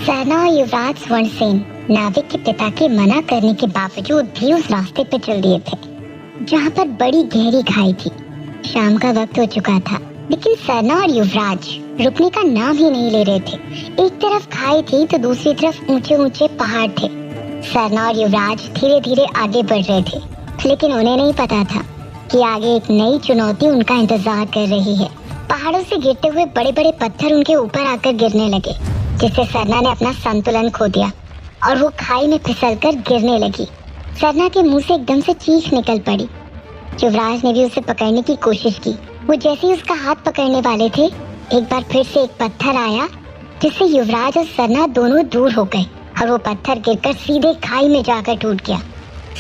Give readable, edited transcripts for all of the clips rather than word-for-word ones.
सरना और युवराज स्वर्णसेन नाविक के पिता के मना करने के बावजूद भी उस रास्ते पर चल दिए थे जहाँ पर बड़ी गहरी खाई थी। शाम का वक्त हो चुका था, लेकिन सरना और युवराज रुकने का नाम ही नहीं ले रहे थे। एक तरफ खाई थी तो दूसरी तरफ ऊंचे ऊंचे पहाड़ थे। सरना और युवराज धीरे धीरे आगे बढ़ रहे थे, लेकिन उन्हें नहीं पता था कि आगे एक नई चुनौती उनका इंतजार कर रही है। पहाड़ों से गिरते हुए बड़े बड़े पत्थर उनके ऊपर आकर गिरने लगे, जिससे सरना ने अपना संतुलन खो दिया और वो खाई में फिसलकर गिरने लगी। सरना के मुंह से एकदम से चीख निकल पड़ी। युवराज ने भी उसे पकड़ने की कोशिश की। वो जैसे ही उसका हाथ पकड़ने वाले थे, एक बार फिर से एक पत्थर आया, जिससे युवराज और सरना दोनों दूर हो गए और वो पत्थर गिरकर सीधे खाई में जाकर टूट गया।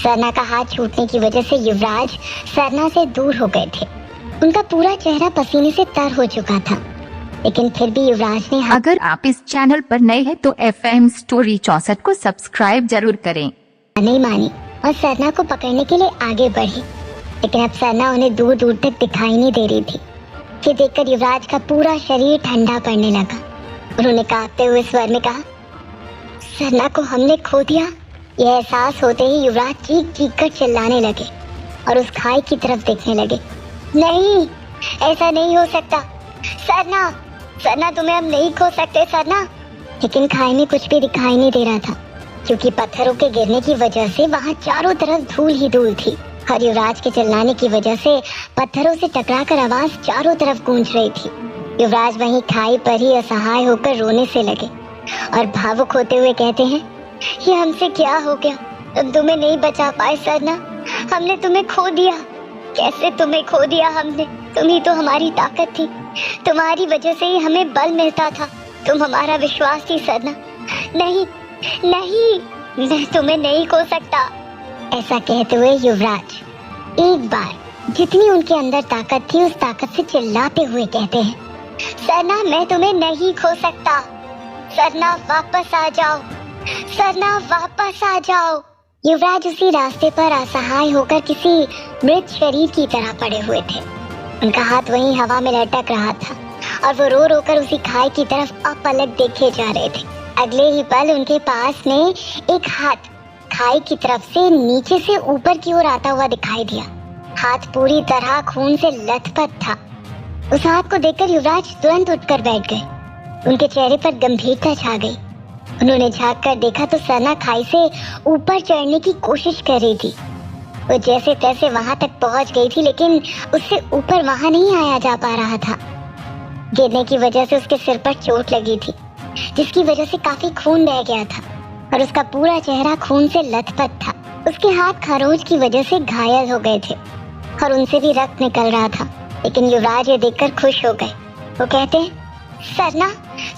सरना का हाथ छूटने की वजह से युवराज सरना से दूर हो गए थे। उनका पूरा चेहरा पसीने से तर हो चुका था, लेकिन फिर भी युवराज ने अगर आप इस चैनल पर नए हैं तो FM स्टोरी 64 को सब्सक्राइब जरूर करें। नहीं मानी और सरना को पकड़ने के लिए आगे बढ़ी, लेकिन अब सरना उन्हें दूर दूर तक दिखाई नहीं दे रही थी। ये देखकर युवराज का पूरा शरीर ठंडा पड़ने लगा। उन्होंने कांपते हुए स्वर में कहा, सरना को हमने खो दिया। यह एहसास होते ही युवराज चीख चीख कर चिल्लाने लगे और उस खाई की तरफ देखने लगे। नहीं, ऐसा नहीं हो सकता। सरना, सरना तुम्हें हम नहीं खो सकते सरना। लेकिन खाई में कुछ भी दिखाई नहीं दे रहा था, क्योंकि पत्थरों के गिरने की वजह से वहाँ चारों तरफ धूल ही धूल थी और युवराज के चिल्लाने की वजह से पत्थरों से टकराकर आवाज चारों तरफ गूंज रही थी। युवराज वहीं खाई पर ही असहाय होकर रोने से लगे और भावुक होते हुए कहते हैं, ये हमसे क्या हो गया? तुम तुम्हें नहीं बचा पाए सरना। हमने तुम्हें खो दिया। कैसे तुम्हें खो दिया हमने? तुम ही तो हमारी ताकत थी। तुम्हारी वजह से ही हमें बल मिलता था। तुम हमारा विश्वास थी सरना। नहीं नहीं, मैं तुम्हें नहीं खो सकता। ऐसा कहते हुए युवराज एक बार जितनी उनके अंदर ताकत थी उस ताकत से चिल्लाते हुए कहते हैं, सरना मैं तुम्हें नहीं खो सकता। सरना वापस आ जाओ। सरना वापस आ जाओ। युवराज उसी रास्ते पर असहाय होकर किसी मृत शरीर की तरह पड़े हुए थे। उनका हाथ वहीं हवा में लटक रहा था और वो रो रो कर उसी खाई की तरफ अपलक देखे जा रहे थे। अगले ही पल उनके पास में एक हाथ खाई की तरफ से नीचे से ऊपर की ओर आता हुआ दिखाई दिया। हाथ पूरी तरह खून से लथपथ था। उस हाथ को देखकर युवराज तुरंत उठकर बैठ गए। उनके चेहरे पर गंभीरता छा गई। उन्होंने झांक कर देखा तो सरना खाई से ऊपर चढ़ने की कोशिश कर रही थी। वो जैसे तैसे वहां तक पहुंच गई थी, लेकिन उससे ऊपर वहां नहीं आया जा पा रहा था। गिरने की वजह से उसके सिर पर चोट लगी थी, जिसकी वजह से काफी खून बह गया था और उसका पूरा चेहरा खून से लथपथ था। उसके हाथ खरोंच की वजह से घायल हो गए थे और उनसे भी रक्त निकल रहा था। लेकिन युवराज ये देखकर खुश हो गए। वो कहते हैं, सरना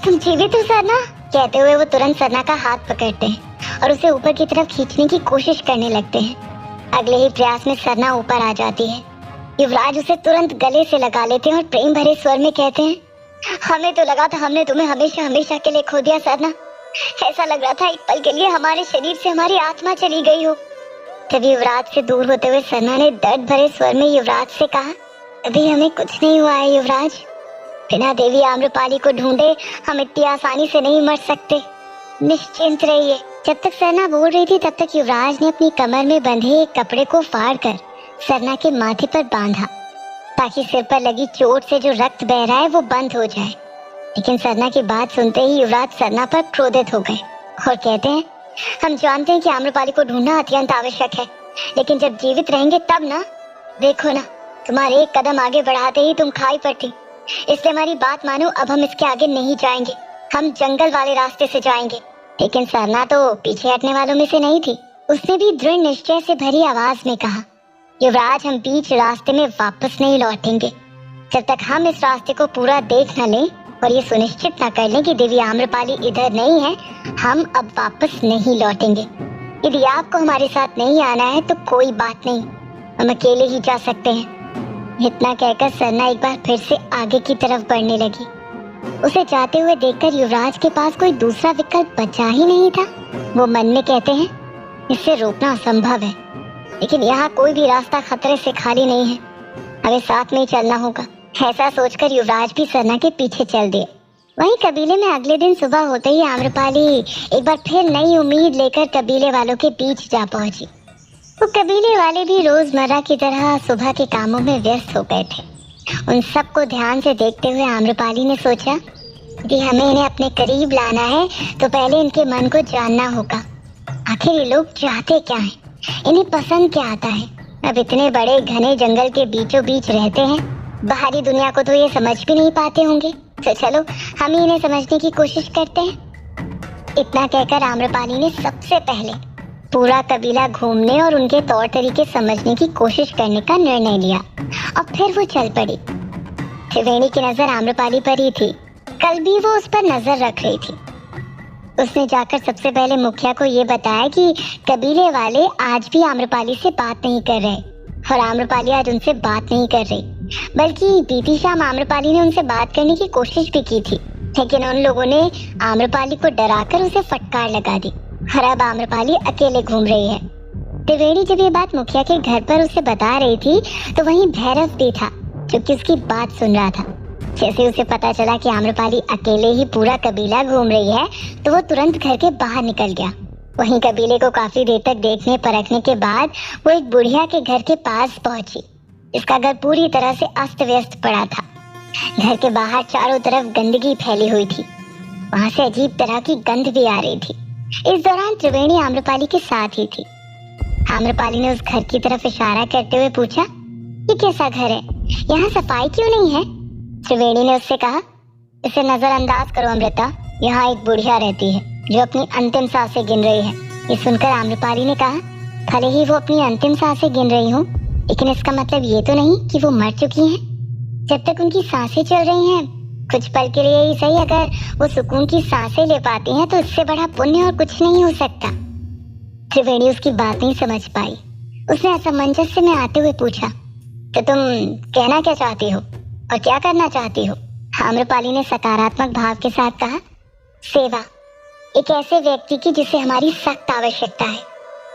तुम जीवित हो सरना। कहते हुए वो तुरंत सरना का हाथ पकड़ते हैं और उसे ऊपर की तरफ खींचने की कोशिश करने लगते हैं। अगले ही प्रयास में सरना ऊपर आ जाती है। युवराज उसे तुरंत गले से लगा लेते हैं और प्रेम भरे स्वर में कहते हैं, हमें तो लगा था हमने तुम्हें हमेशा हमेशा के लिए खो दिया सरना। ऐसा लग रहा था एक पल के लिए हमारे शरीर से हमारी आत्मा चली गई हो। जब युवराज से दूर होते हुए सरना ने दर्द भरे स्वर में युवराज से कहा, अभी हमें कुछ नहीं हुआ है युवराज। बिना देवी आम्रपाली को ढूंढे हम इतनी आसानी से नहीं मर सकते। निश्चिंत रहिए। जब तक सरना बोल रही थी तब तक युवराज ने अपनी कमर में बंधे एक कपड़े को फाड़कर सरना के माथे पर बांधा, ताकि सिर पर लगी चोट से जो रक्त बह रहा है वो बंद हो जाए। लेकिन सरना की बात सुनते ही युवराज सरना पर क्रोधित हो गए और कहते हैं, हम जानते हैं कि आम्रपाली को ढूंढना अत्यंत आवश्यक है, लेकिन जब जीवित रहेंगे तब ना। देखो ना, तुम्हारे एक कदम आगे बढ़ाते ही तुम खाई पर थी, इसलिए हमारी बात मानो। अब हम इसके आगे नहीं जाएंगे, हम जंगल वाले रास्ते से जाएंगे। लेकिन सरना तो पीछे हटने वालों में से नहीं थी। उसने भी दृढ़ निश्चय से भरी आवाज में कहा, युवराज हम बीच रास्ते में वापस नहीं लौटेंगे जब तक हम इस रास्ते को पूरा देख न लें और ये सुनिश्चित न कर लें कि देवी आम्रपाली इधर नहीं है। हम अब वापस नहीं लौटेंगे। यदि आपको हमारे साथ नहीं आना है तो कोई बात नहीं, हम अकेले ही जा सकते हैं। इतना कहकर सरना एक बार फिर से आगे की तरफ बढ़ने लगी। उसे जाते हुए देखकर युवराज के पास कोई दूसरा विकल्प बचा ही नहीं था। वो मन में कहते हैं, इससे रोकना असंभव है, लेकिन यहाँ कोई भी रास्ता खतरे से खाली नहीं है। हमें साथ में ही चलना होगा। ऐसा सोचकर युवराज भी सरना के पीछे चल दिए। वहीं कबीले में अगले दिन सुबह होते ही आम्रपाली एक बार फिर नई उम्मीद लेकर कबीले वालों के बीच जा पहुंची। वो कबीले वाले भी रोजमर्रा की तरह सुबह के कामों में व्यस्त हो गए थे। उन सबको ध्यान से देखते हुए आम्रपाली ने सोचा कि हमें इन्हें अपने करीब लाना है तो पहले इनके मन को जानना होगा। आखिर ये लोग चाहते क्या हैं, इन्हें पसंद क्या आता है। अब इतने बड़े घने जंगल के बीचों बीच रहते हैं, बाहरी दुनिया को तो ये समझ भी नहीं पाते होंगे। तो चलो हम ही इन्हें समझने की कोशिश करते हैं। इतना कहकर आम्रपाली ने सबसे पहले पूरा कबीला घूमने और उनके तौर तरीके समझने की कोशिश करने का निर्णय लिया और फिर वो चल पड़ी। त्रिवेणी की नजर आम्रपाली पर ही थी। कल भी वो उस पर नजर रख रही थी। उसने जाकर सबसे पहले मुखिया को ये बताया कि कबीले वाले आज भी आम्रपाली से बात नहीं कर रहे और आम्रपाली आज उनसे बात नहीं कर रही, बल्कि बीती शाम आम्रपाली ने उनसे बात करने की कोशिश भी की थी, लेकिन उन लोगों ने आम्रपाली को डराकर उसे फटकार लगा दी और अब आम्रपाली अकेले घूम रही है। त्रिवेणी जब ये बात मुखिया के घर पर उसे बता रही थी तो वहीं भैरव भी था जो कि उसकी बात सुन रहा था। जैसे उसे पता चला कि आम्रपाली अकेले ही पूरा कबीला घूम रही है तो वो तुरंत घर के बाहर निकल गया। वहीं कबीले को काफी देर तक देखने परखने के बाद वो एक बुढ़िया के घर के पास पहुंची। इसका घर पूरी तरह से अस्त व्यस्त पड़ा था। घर के बाहर चारों तरफ गंदगी फैली हुई थी। वहां से अजीब तरह की गंध भी आ रही थी। इस दौरान त्रिवेणी आम्रपाली के साथ ही थी। आम्रपाली ने उस घर की तरफ इशारा करते हुए पूछा, ये कैसा घर है, यहाँ सफाई क्यों नहीं है? त्रिवेणी ने उससे कहा, इसे नजरअंदाज करो अमृता, यहाँ एक बुढ़िया रहती है जो अपनी अंतिम सांसें गिन रही है। ये सुनकर आम्रपाली ने कहा, भले ही वो अपनी अंतिम सांसें गिन रही हूँ, लेकिन इसका मतलब ये तो नहीं कि वो मर चुकी हैं। जब तक उनकी सांसें चल रही हैं, कुछ पल के लिए ही सही, अगर वो सुकून की सांसें ले पाती हैं तो इससे बड़ा पुण्य और कुछ नहीं हो सकता। त्रिवेणी उसकी बात नहीं समझ पाई। उसने असमंजस में आते हुए पूछा, तो तुम कहना क्या चाहती हो और क्या करना चाहती हो? आम्रपाली ने सकारात्मक भाव के साथ कहा, सेवा, एक ऐसे व्यक्ति की जिसे हमारी सख्त आवश्यकता है।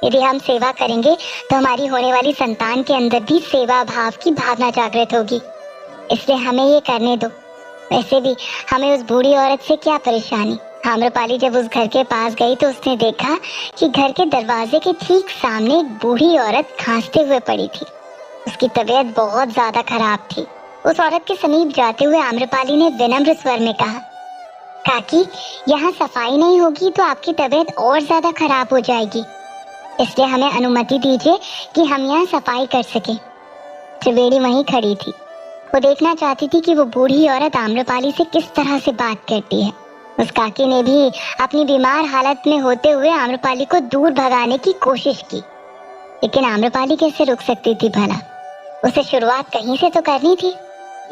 यदि हम सेवा करेंगे तो हमारी होने वाली संतान के अंदर भी सेवा भाव की भावना जागृत होगी, इसलिए हमें ये करने दो। वैसे भी हमें उस बूढ़ी औरत से क्या परेशानी। आम्रपाली जब उस घर के पास गई तो उसने देखा कि घर के दरवाजे के ठीक सामने एक बूढ़ी औरत खांसते हुए पड़ी थी। उसकी तबीयत बहुत ज्यादा खराब थी। उस औरत के समीप जाते हुए आम्रपाली ने विनम्र स्वर में कहा, काकी, यहाँ सफाई नहीं होगी तो आपकी तबीयत और ज्यादा खराब हो जाएगी, इसलिए हमें अनुमति दीजिए कि हम यहाँ सफाई कर सके। त्रिवेणी वहीं खड़ी थी। वो देखना चाहती थी कि वो बूढ़ी औरत आम्रपाली से किस तरह से बात करती है। उस काकी ने भी अपनी बीमार हालत में होते हुए आम्रपाली को दूर भगाने की कोशिश की, लेकिन आम्रपाली कैसे रुक सकती थी भला? उसे शुरुआत कहीं से तो करनी थी।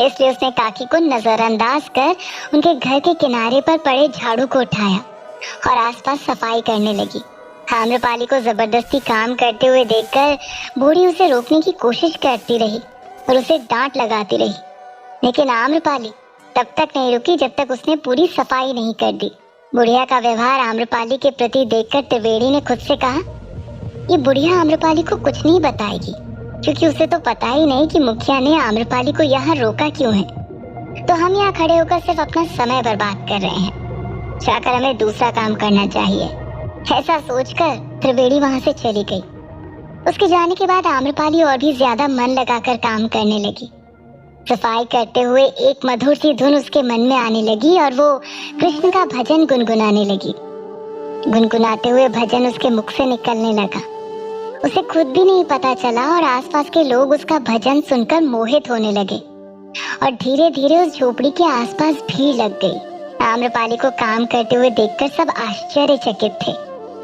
इसलिए उसने काकी को नजरअंदाज कर उनके घर के किनारे पर पड़े झाड़ू को उठाया और आसपास सफाई करने लगी। आम्रपाली को जबरदस्ती काम करते हुए देखकर बूढ़ी उसे रोकने की कोशिश करती रही और उसे डांट लगाती रही, लेकिन आम्रपाली तब तक नहीं रुकी जब तक उसने पूरी सफाई नहीं कर दी। बुढ़िया का व्यवहार आम्रपाली के प्रति देखकर त्रिवेणी ने खुद से कहा, ये बुढ़िया आम्रपाली को कुछ नहीं बताएगी, क्योंकि उसे तो पता ही नहीं कि मुखिया ने आम्रपाली को यहाँ रोका क्यों है। तो हम यहाँ खड़े होकर सिर्फ अपना समय बर्बाद कर रहे हैं, जाकर हमें दूसरा काम करना चाहिए। ऐसा सोचकर त्रिवेणी वहां से चली गई। उसके जाने के बाद आम्रपाली और भी ज्यादा मन लगाकर काम करने लगी। सफाई करते हुए एक मधुर सी धुन उसके मन में आने लगी और वो कृष्ण का भजन गुनगुनाने लगी। गुनगुनाते हुए भजन उसके मुख से निकलने लगा। उसे खुद भी नहीं पता चला और आसपास के लोग उसका भजन सुनकर मोहित होने लगे और धीरे धीरे उस झोपड़ी के आसपास भीड़ लग गई। आम्रपाली को काम करते हुए देखकर सब आश्चर्यचकित थे।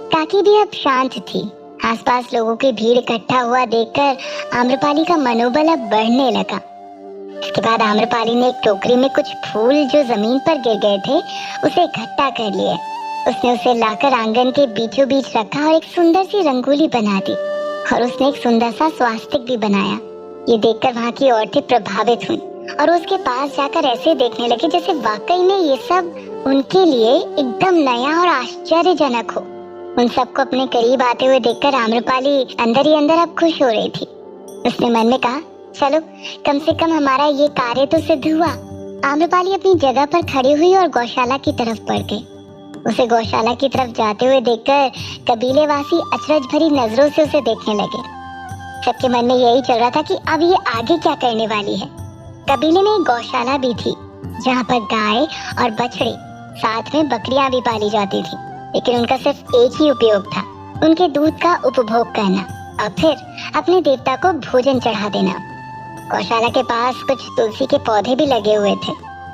काकी भी अब शांत थी। आसपास लोगों की भीड़ इकट्ठा हुआ देखकर आम्रपाली का मनोबल अब बढ़ने लगा। इसके बाद आम्रपाली ने एक टोकरी में कुछ फूल जो जमीन पर गिर गए थे उसे इकट्ठा कर लिए। उसने उसे लाकर आंगन के बीचों बीच रखा और एक सुंदर सी रंगोली बना दी और उसने एक सुंदर सा स्वास्तिक भी बनाया। ये देखकर वहाँ की औरतें प्रभावित हुई और उसके पास जाकर ऐसे देखने लगे जैसे वाकई में ये सब उनके लिए एकदम नया और आश्चर्यजनक हो। उन सबको अपने करीब आते हुए देखकर आम्रपाली अंदर ही अंदर अब खुश हो रही थी। उसने मन में कहा, चलो कम से कम हमारा ये कार्य तो सिद्ध हुआ। आम्रपाली अपनी जगह पर खड़ी हुई और गौशाला की तरफ बढ़ गई। उसे गौशाला की तरफ जाते हुए देखकर कबीलेवासी अचरज भरी नजरों से उसे देखने लगे। सबके मन में यही चल रहा था कि अब ये आगे क्या करने वाली है। कबीले में एक गौशाला भी थी जहाँ पर गाय और बछड़े साथ में बकरियां भी पाली जाती थी, लेकिन उनका सिर्फ एक ही उपयोग था, उनके दूध का उपभोग करना और फिर अपने देवता को भोजन चढ़ा देना। गौशाला के पास कुछ तुलसी के पौधे भी लगे हुए थे।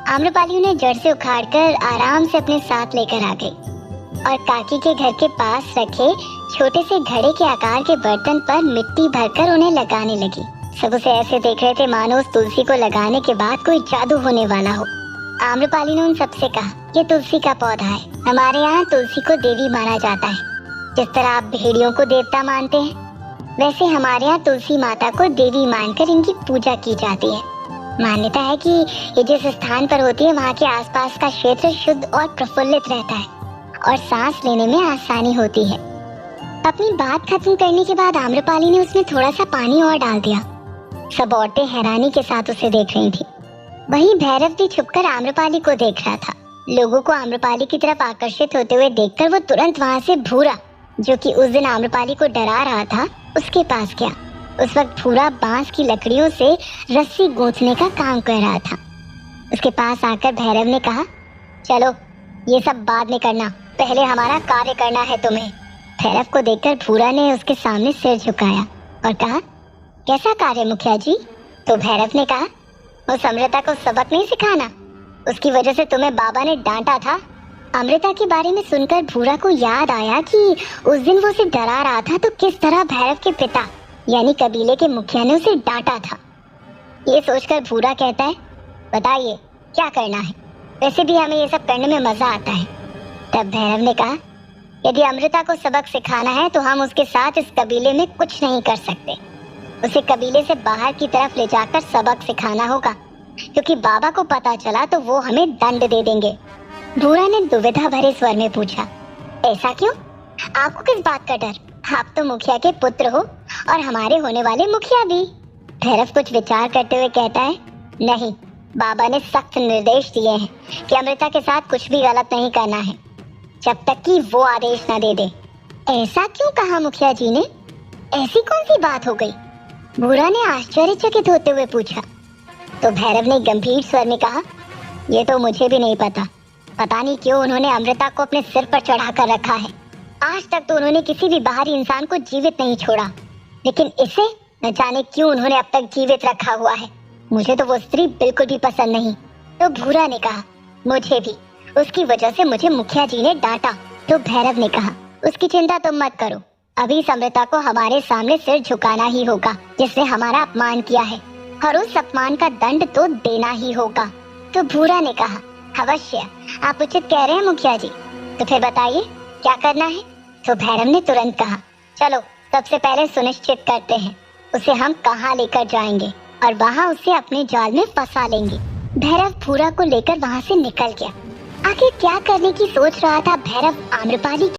आम्रपाली उन्हें जड़ से उखाड़कर आराम से अपने साथ लेकर आ गई और काकी के घर के पास रखे छोटे से घड़े के आकार के बर्तन पर मिट्टी भरकर उन्हें लगाने लगी। सब उसे ऐसे देख रहे थे मानो उस तुलसी को लगाने के बाद कोई जादू होने वाला हो। आम्रपाली ने उन सबसे कहा, ये तुलसी का पौधा है। हमारे यहाँ तुलसी को देवी माना जाता है। जिस तरह आप भेड़ियों को देवता मानते हैं, वैसे हमारे यहाँ तुलसी माता को देवी मानकर इनकी पूजा की जाती है। मान्यता है कि ये जिस स्थान पर होती है वहाँ के आसपास का क्षेत्र शुद्ध और प्रफुल्लित रहता है और सांस लेने में आसानी होती है। अपनी बात खत्म करने के बाद आम्रपाली ने उसमें थोड़ा सा पानी और डाल दिया। सब औरतें हैरानी के साथ उसे देख रही थी। वहीं भैरव भी छुपकर आम्रपाली को देख रहा था। लोगों को आम्रपाली की तरफ आकर्षित होते हुए देखकर वो तुरंत वहाँ से भूरा, जो कि उस दिन आम्रपाली को डरा रहा था, उसके पास गया। उस वक्त भूरा बांस की लकड़ियों से रस्सी गूंथने का काम कर रहा था। उसके पास आकर भैरव ने कहा, चलो ये सब बाद में करना, पहले हमारा कार्य करना है तुम्हें। भैरव को देखकर भूरा ने उसके सामने सिर झुकाया और कहा, कैसा कार्य मुखिया जी? तो भैरव ने कहा, उस अमृता को सबक नहीं सिखाना, उसकी वजह से तुम्हें बाबा ने डांटा था। अमृता के बारे में सुनकर भूरा को याद आया कि उस दिन वो उसे डरा रहा था, तो किस तरह भैरव के पिता यानी कबीले के मुखिया ने उसे डांटा था। ये सोचकर भूरा कहता है, बताइए क्या करना है? वैसे भी हमें ये सब करने में मजा आता है। तब भैरव ने कहा, यदि अमृता को सबक सिखाना है तो हम उसके साथ इस कबीले में कुछ नहीं कर सकते। उसे कबीले से बाहर की तरफ ले जाकर सबक सिखाना होगा, क्योंकि बाबा को पता चला तो वो हमें दंड दे देंगे। भूरा ने दुविधा भरे स्वर में पूछा, ऐसा क्यों? आपको किस बात का डर? आप तो मुखिया के पुत्र हो और हमारे होने वाले मुखिया भी। भैरव कुछ विचार करते हुए कहता है, नहीं, बाबा ने सख्त निर्देश दिए हैं कि अमृता के साथ कुछ भी गलत नहीं करना है जब तक कि वो आदेश न दे दे। ऐसा क्यों कहा मुखिया जी ने? ऐसी कौन सी बात हो गई? भूरा ने आश्चर्यचकित होते हुए पूछा। तो भैरव ने गंभीर स्वर में कहा, ये तो मुझे भी नहीं पता नहीं क्यों उन्होंने अमृता को अपने सिर पर चढ़ा कर रखा है। आज तक तो उन्होंने किसी भी बाहरी इंसान को जीवित नहीं छोड़ा, लेकिन इसे न जाने क्यों उन्होंने अब तक जीवित रखा हुआ है। मुझे तो वो स्त्री बिल्कुल भी पसंद नहीं। तो भूरा ने कहा, मुझे भी, उसकी वजह से मुझे मुखिया जी ने डांटा। तो भैरव ने कहा, उसकी चिंता तुम मत करो, अभी इस अमृता को हमारे सामने सिर झुकाना ही होगा जिसने हमारा अपमान किया है, और उस अपमान का दंड तो देना ही होगा। तो भूरा ने कहा, अवश्य, आप उचित कह रहे हैं मुखिया जी। तो फिर बताइए क्या करना है? तो भैरव ने तुरंत कहा, चलो सबसे पहले सुनिश्चित करते हैं उसे हम कहाँ लेकर जाएंगे और वहाँ उसे अपने जाल में फंसा लेंगे। भैरव भूरा को लेकर वहाँ से निकल गया। आखिर क्या करने की सोच रहा था भैरव आम्रपाली